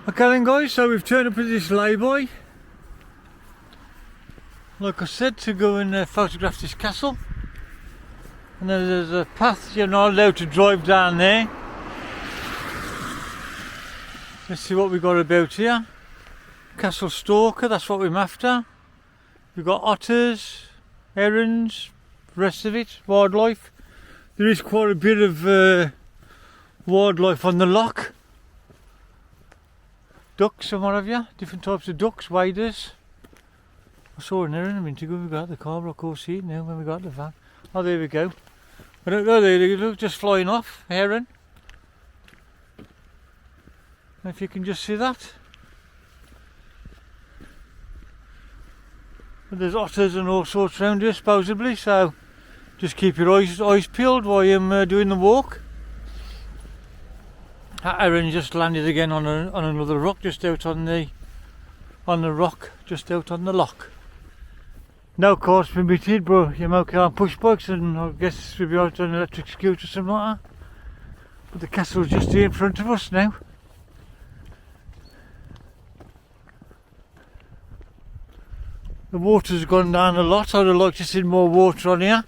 Okay then guys, so we've turned up at this lay-by, like I said, to go and photograph this castle. And there's a path you're not allowed to drive down there. Let's see what we got about here. Castle Stalker, that's what we're after. We've got otters, herons, the rest of it, wildlife. There is quite a bit of wildlife on the loch. Ducks and what have you, different types of ducks, waders. I saw an heron a minute ago. We got the car, but of course see it now when we got the van. Oh, there we go. I don't know, they look just flying off, heron. If you can just see that. But there's otters and all sorts around here supposedly, so just keep your eyes peeled while you're doing the walk. That heron just landed again on another rock just out on the rock just out on the loch. No course permitted, but you might on push bikes, and I guess we'll be out on an electric scooter or something like that. But the castle's just here in front of us now. The water's gone down a lot. I'd have liked to see more water on here,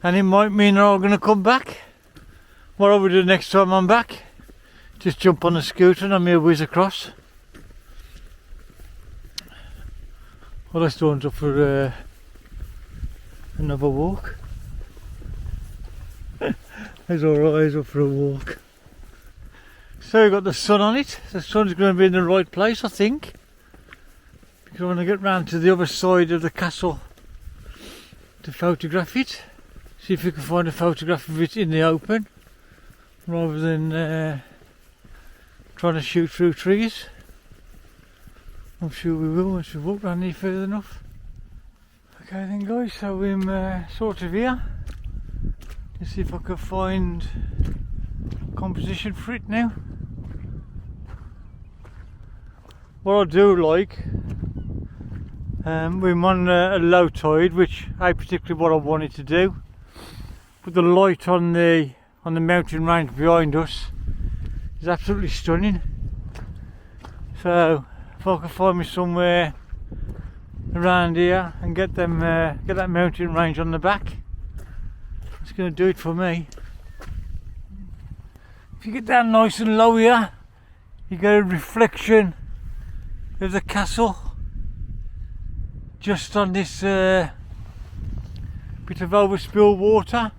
and it might mean they're all going to come back. What I will do next time I'm back, just jump on a scooter and I'm here whiz across. Well, let's go up for another walk. It's alright, he's up for a walk. So we've got the sun on it. The sun's going to be in the right place, I think. Because I want to get round to the other side of the castle to photograph it. See if we can find a photograph of it in the open, rather than trying to shoot through trees. I'm sure we will once we've walked around here further enough. Okay then guys, so I'm sort of here. Let's see if I can find composition for it now. What I do like, we're on a low tide, which ain't particularly what I wanted to do. But the light on the mountain range behind us is absolutely stunning. So if I can find me somewhere around here and get that mountain range on the back, it's going to do it for me. If you get down nice and low here, you get a reflection of the castle just on this bit of overspilled water.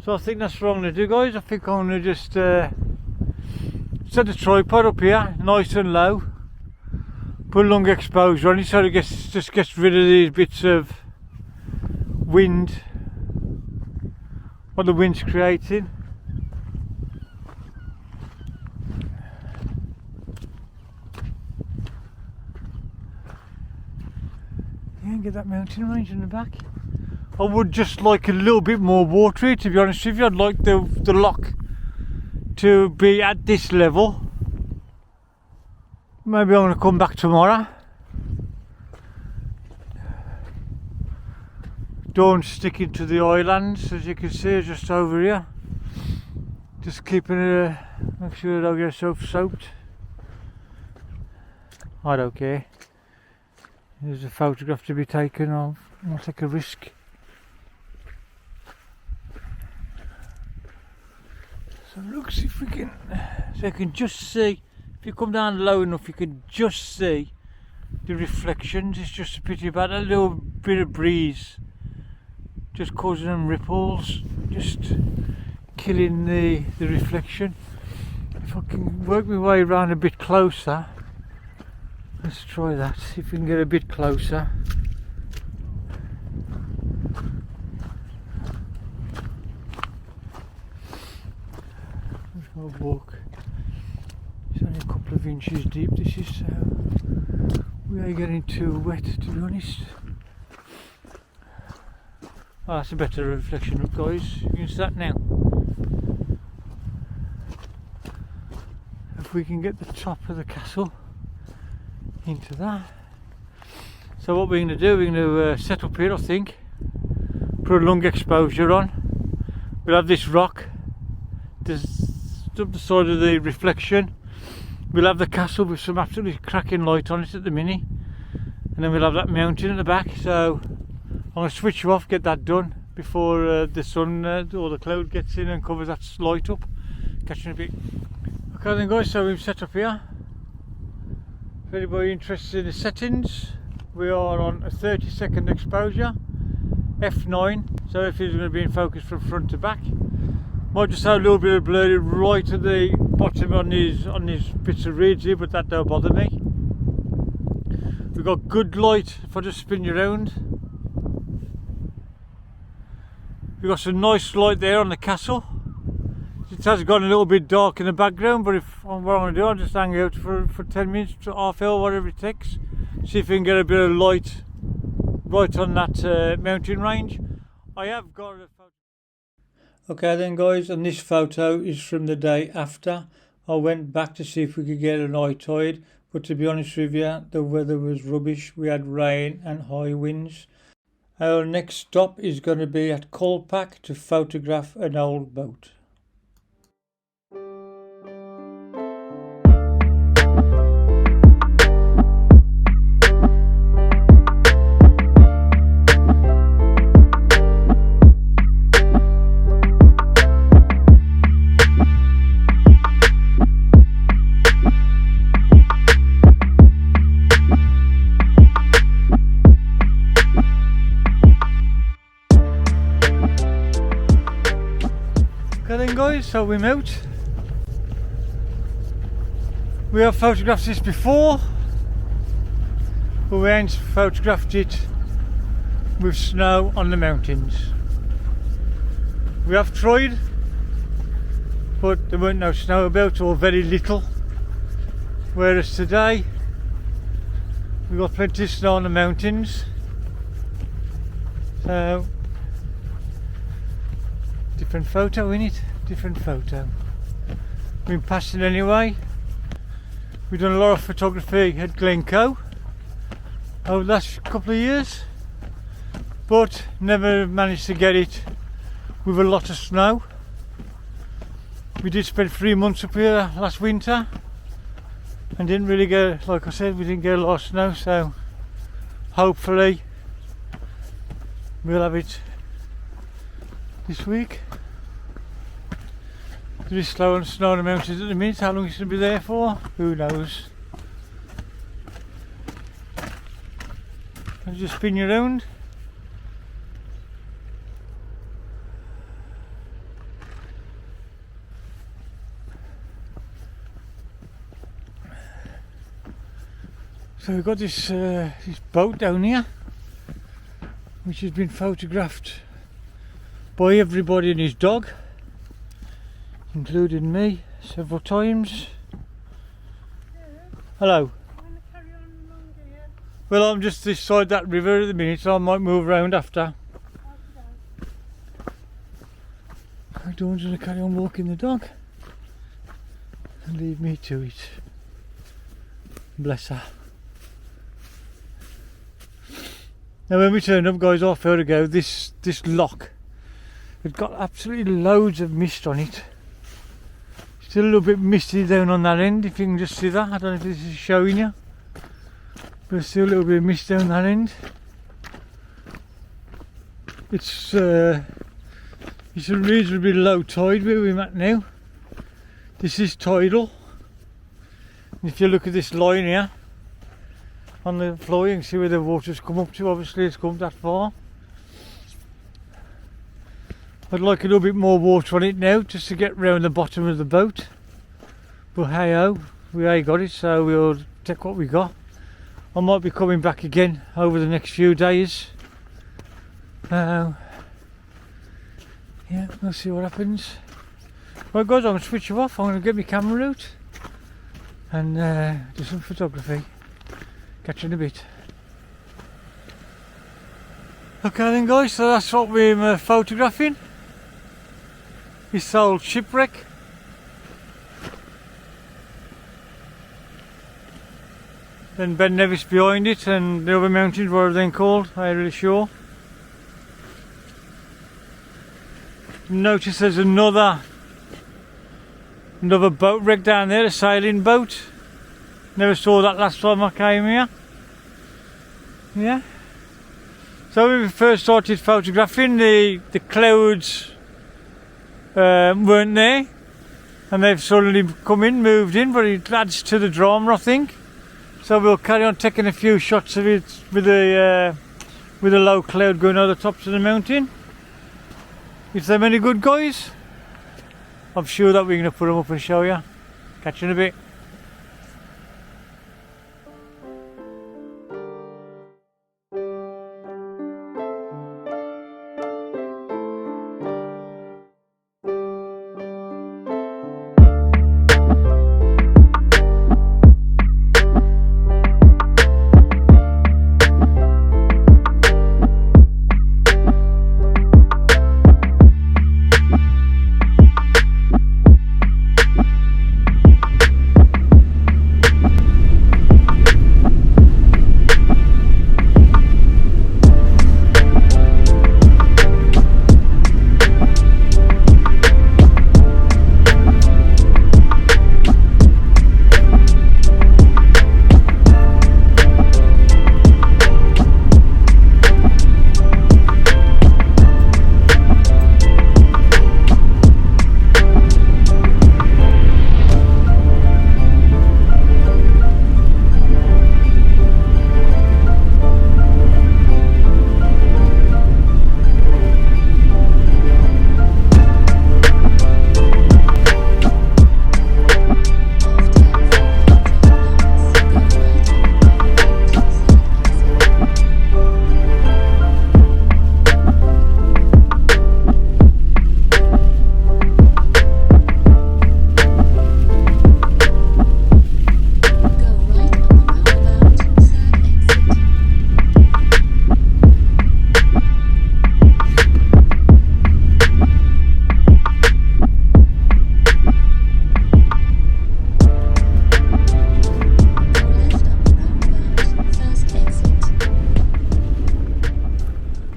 So I think that's what I'm going to do, guys. I think I'm going to just set the tripod up here nice and low, put a long exposure on it so it just gets rid of these bits of wind, what the wind's creating. Yeah, and get that mountain range in the back. I would just like a little bit more water here, to be honest with you. I'd like the loch to be at this level. Maybe I'm going to come back tomorrow. Don't stick into the islands, as you can see, just over here. Just keeping it, make sure I don't get yourself soaked. I don't care. There's a photograph to be taken of. I'll take a risk. So look, see if we can, so you can just see, if you come down low enough you can just see the reflections. It's just a pity about a little bit of breeze just causing them ripples, just killing the reflection. If I can work my way around a bit closer, let's try that, see if we can get a bit closer. Walk. It's only a couple of inches deep, this is, so we are getting too wet, to be honest. Oh, that's a better reflection, look guys, you can see that now. If we can get the top of the castle into that. So what we're going to do, we're going to set up here, I think, put a long exposure on. We'll have this rock, this up the side of the reflection. we'll have the castle with some absolutely cracking light on it at the minute, and then we'll have that mountain at the back. So I'm going to switch you off, get that done before the sun or the cloud gets in and covers that light up. Catch you in a bit. Okay then guys, so we've set up here. If anybody interested in the settings, we are on a 30-second exposure, F9, so if it's going to be in focus from front to back. Might just have a little bit of blurry right at the bottom on these bits of reeds here, but that don't bother me. We've got good light if I just spin you around. We've got some nice light there on the castle. It has gone a little bit dark in the background, but what I'm going to do, I'll just hang out for 10 minutes to half hour, whatever it takes. See if we can get a bit of light right on that mountain range. I have got a photo. Okay then guys, and this photo is from the day after. I went back to see if we could get an high tide, but to be honest with you, the weather was rubbish. We had rain and high winds. Our next stop is going to be at Colpack to photograph an old boat. Okay then guys, so we're out. We have photographed this before, but we ain't photographed it with snow on the mountains. We have tried, but there weren't no snow about, or very little. Whereas today, we've got plenty of snow on the mountains. So different photo in it, different photo. Been passing anyway. We've done a lot of photography at Glencoe over the last couple of years, but never managed to get it with a lot of snow. We did spend 3 months up here last winter and didn't really get, like I said, we didn't get a lot of snow, so hopefully we'll have it this week. It's a bit slow on snow on the mountains at the minute. How long it's going to be there for, who knows. I'll just spin you around. So we've got this boat down here, which has been photographed by everybody and his dog, including me, several times. Hello. Well, I'm just this side that river at the minute, so I might move around after. Dawn's going to carry on walking the dog and leave me to it. Bless her. Now when we turned up, guys, half hour ago, this lock had got absolutely loads of mist on it. Still a little bit misty down on that end, if you can just see that. I don't know if this is showing you, but still a little bit of mist down that end. It's a reasonably low tide where we're at now. This is tidal. And if you look at this line here on the floor, you can see where the water's come up to. Obviously it's come that far. I'd like a little bit more water on it now, just to get round the bottom of the boat. But hey ho, we ain't got it, so we'll take what we got. I might be coming back again over the next few days. Yeah, we'll see what happens. Right guys, I'm going to switch you off. I'm going to get my camera out and do some photography. Catch you in a bit. Okay then guys, so that's what we're photographing. This old shipwreck. Then Ben Nevis behind it, and the other mountains, what are they called? I ain't really sure. Notice there's another boat wreck down there, a sailing boat. Never saw that last time I came here. Yeah. So when we first started photographing, the clouds weren't there, and they've suddenly come in, moved in, but it adds to the drama, I think. So we'll carry on taking a few shots of it with a low cloud going over the tops of the mountain. If they're any good, guys, I'm sure that we're going to put them up and show you. Catch you in a bit.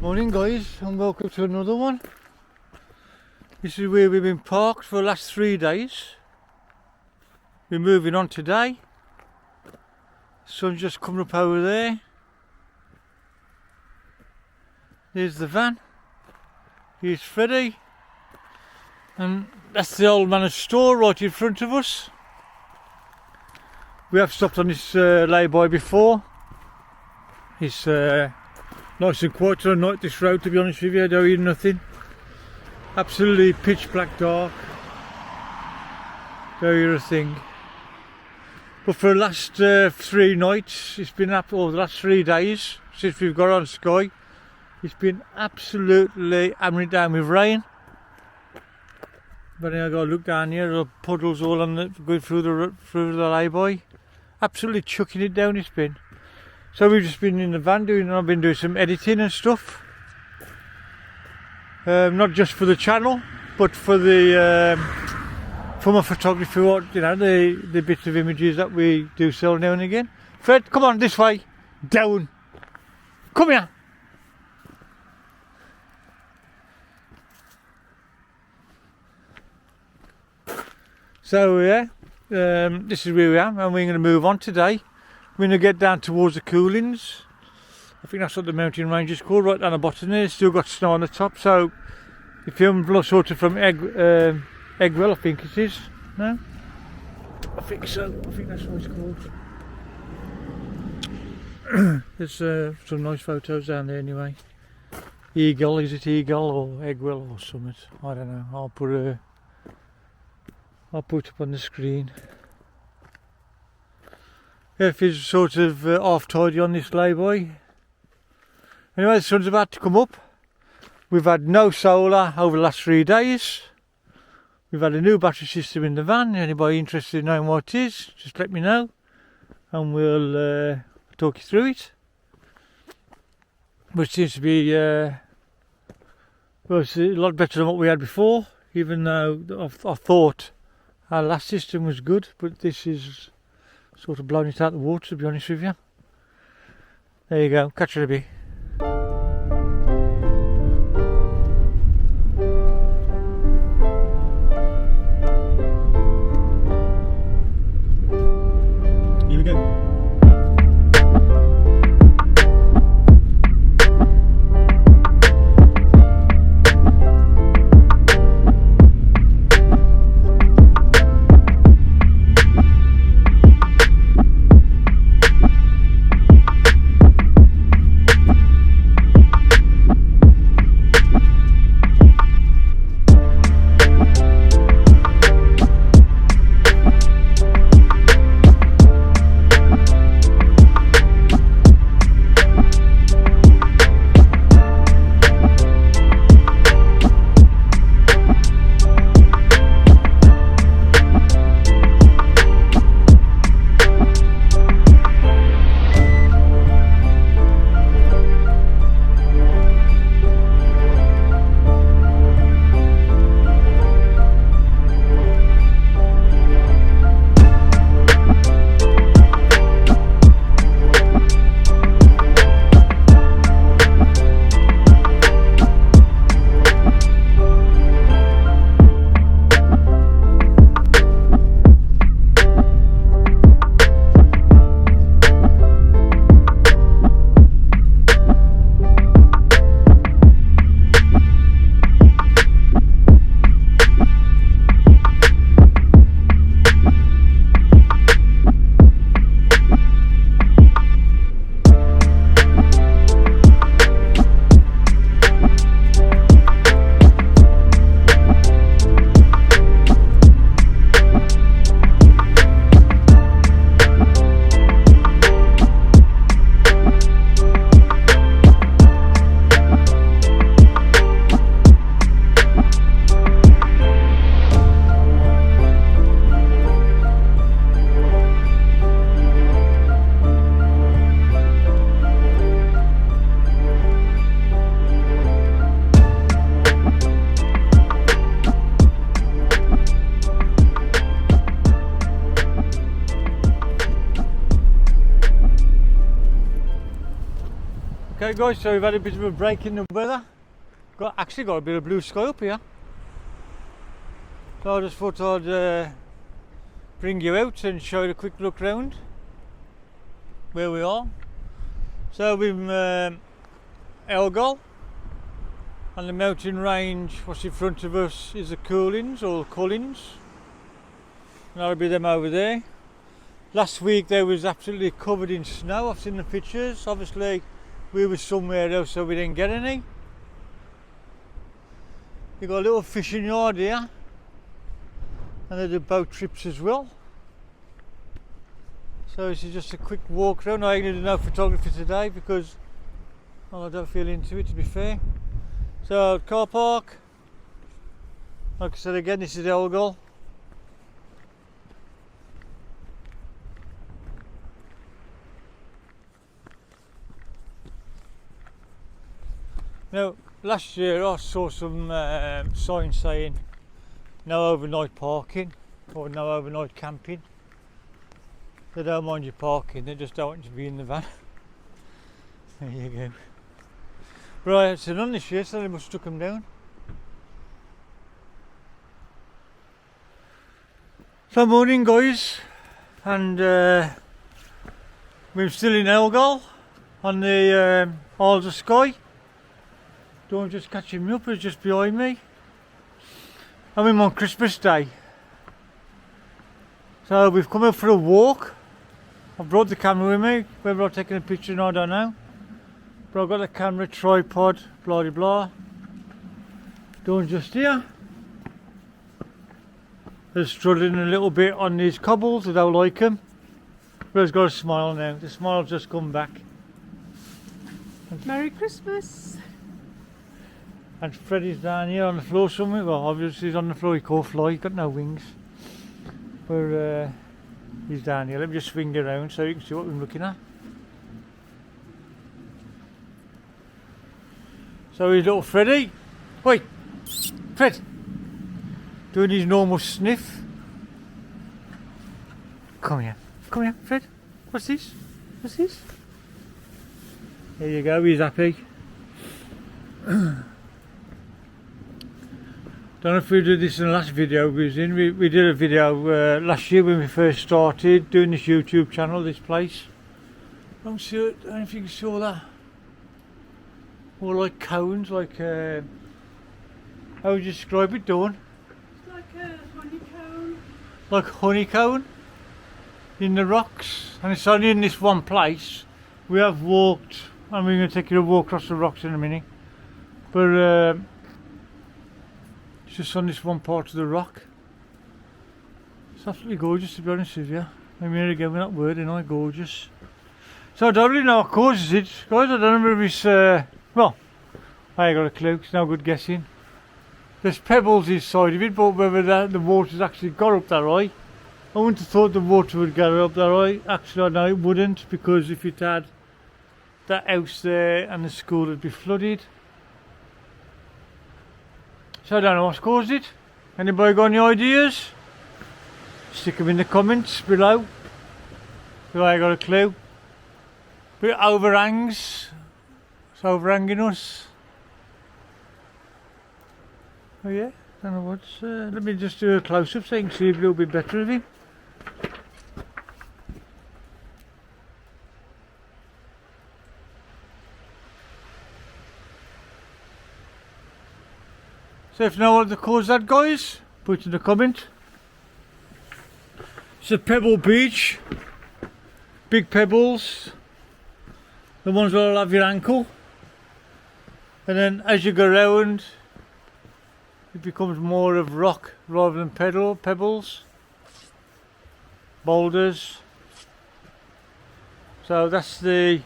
Morning guys, and welcome to another one. This is where we've been parked for the last 3 days. We're moving on today. Sun's just coming up over there. There's the van. Here's Freddie. And that's the old man's store right in front of us. We have stopped on this lay-by before. It's nice and quiet on night, this road, to be honest with you. I don't hear nothing. Absolutely pitch black dark. Don't hear a thing. But for the last 3 nights, it's been up, or the last 3 days since we've got on Skye, it's been absolutely hammering down with rain. But then I got to look down here, there are puddles all on the, going through the lay-by. Absolutely chucking it down, it's been. So we've just been in the van I've been doing some editing and stuff. Not just for the channel, but for the for my photography, the bits of images that we do sell now and again. Fred, come on this way, down. Come here. So yeah, this is where we are, and we're going to move on today. We're going to get down towards the Coolings. I think that's what the mountain range is called, right down the bottom there. It's still got snow on the top, so the film sort of from Elgol, I think it is. No? I think so. I think that's what it's called. There's some nice photos down there anyway. Elgol, is it Elgol or Elgol or something? I don't know. I'll put it up on the screen. If it's sort of half tidy on this lay-by. Anyway, the sun's about to come up. We've had no solar over the last 3 days. We've had a new battery system in the van. Anybody interested in knowing what it is, just let me know and we'll talk you through it. But it seems to be well, it's a lot better than what we had before, even though I thought our last system was good, but this is sort of blown it out the water, to be honest with you. There you go, catch you in a bit. Here we go guys, so we've had a bit of a break in the weather. Actually got a bit of blue sky up here. So I just thought I'd bring you out and show you a quick look round where we are. So we're Elgol, and the mountain range what's in front of us is the Cullins or Cullins, and that'll be them over there. Last week they was absolutely covered in snow. I've seen the pictures. Obviously we were somewhere else so we didn't get any. You got a little fishing yard here, and they do boat trips as well. So this is just a quick walk around. I ain't going to do no photography today because I don't feel into it, to be fair. So car park, like I said again, this is Elgol. Now last year I saw some signs saying no overnight parking or no overnight camping. They don't mind you parking, they just don't want you to be in the van. There you go. Right, it's none this year, so they must have took them down. So morning guys, and we're still in Elgol on the Isle of Skye. Don't just catching me up, it's just behind me. I'm on Christmas Day. So we've come out for a walk. I've brought the camera with me, whether I've taken a picture or not, I don't know. But I've got the camera, tripod, blah blah blah. Doing just here. They're struggling a little bit on these cobbles, I don't like them. But he's got a smile now, the smile's just come back. Merry Christmas! And Freddie's down here on the floor somewhere. Well, obviously he's on the floor, he can't fly, he's got no wings. But he's down here. Let me just swing around so you can see what we're looking at. So here's little Freddie. Wait, Fred! Doing his normal sniff. Come here, Fred. What's this? What's this? There you go, he's happy. Don't know if we did this in the last video we was in. We did a video last year when we first started doing this YouTube channel, this place. I don't know if you can see all that. All like cones, like how would you describe it, Dawn? It's like a honeycomb. Like honeycomb in the rocks, and it's only in this one place. We have walked, and we're going to take you a walk across the rocks in a minute, but it's just on this one part of the rock. It's absolutely gorgeous, to be honest with you. I mean, here again, we're not wording, are gorgeous. So I don't really know what causes it, guys. I don't know if it's well, I ain't got a clue. It's no good guessing. There's pebbles inside of it, but whether the water's actually got up that high, I wouldn't have thought the water would get up that high. Actually, I know it wouldn't, because if it had, that house there and the school would be flooded. So I don't know what's caused it. Anybody got any ideas? Stick them in the comments below. If I got a clue. But it overhangs. It's overhanging us. Oh yeah, don't know what's. Let me just do a close up so you can see a little bit better of him. So if you know what the cause that, guys, put it in the comment. It's a pebble beach, big pebbles, the ones that'll have your ankle, and then as you go around it becomes more of rock rather than pebbles, boulders. So that's the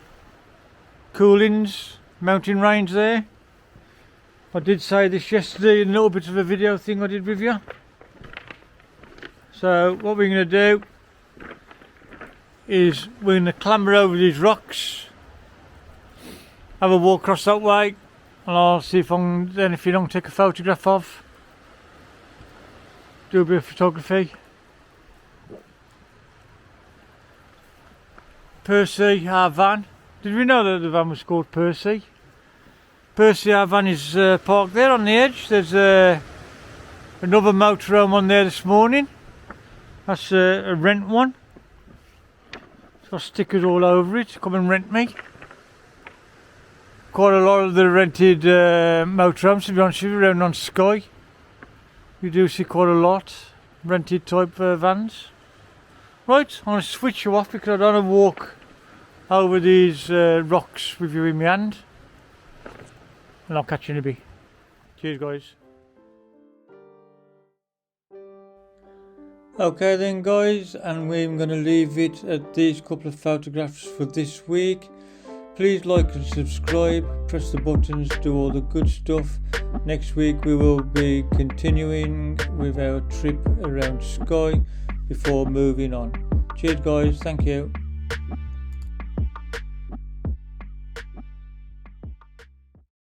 Cullins mountain range there. I did say this yesterday in a little bit of a video thing I did with you. So what we're going to do is we're going to clamber over these rocks, have a walk across that way, and I'll see if I can, then if you don't take a photograph of, do a bit of photography. Percy, our van, Did we know that the van was called Percy? Percy, our van is parked there on the edge. There's another motorhome on there this morning. That's a rent one. It's got stickers all over it. Come and rent me. Quite a lot of the rented motorhomes, to be honest with you, around on Skye. You do see quite a lot rented type vans. Right, I'm going to switch you off because I don't want to walk over these rocks with you in my hand. And I'll catch you in a bit. Cheers, guys. Okay then, guys, and we're going to leave it at these couple of photographs for this week. Please like and subscribe, press the buttons, do all the good stuff. Next week we will be continuing with our trip around Skye before moving on. Cheers, guys, thank you.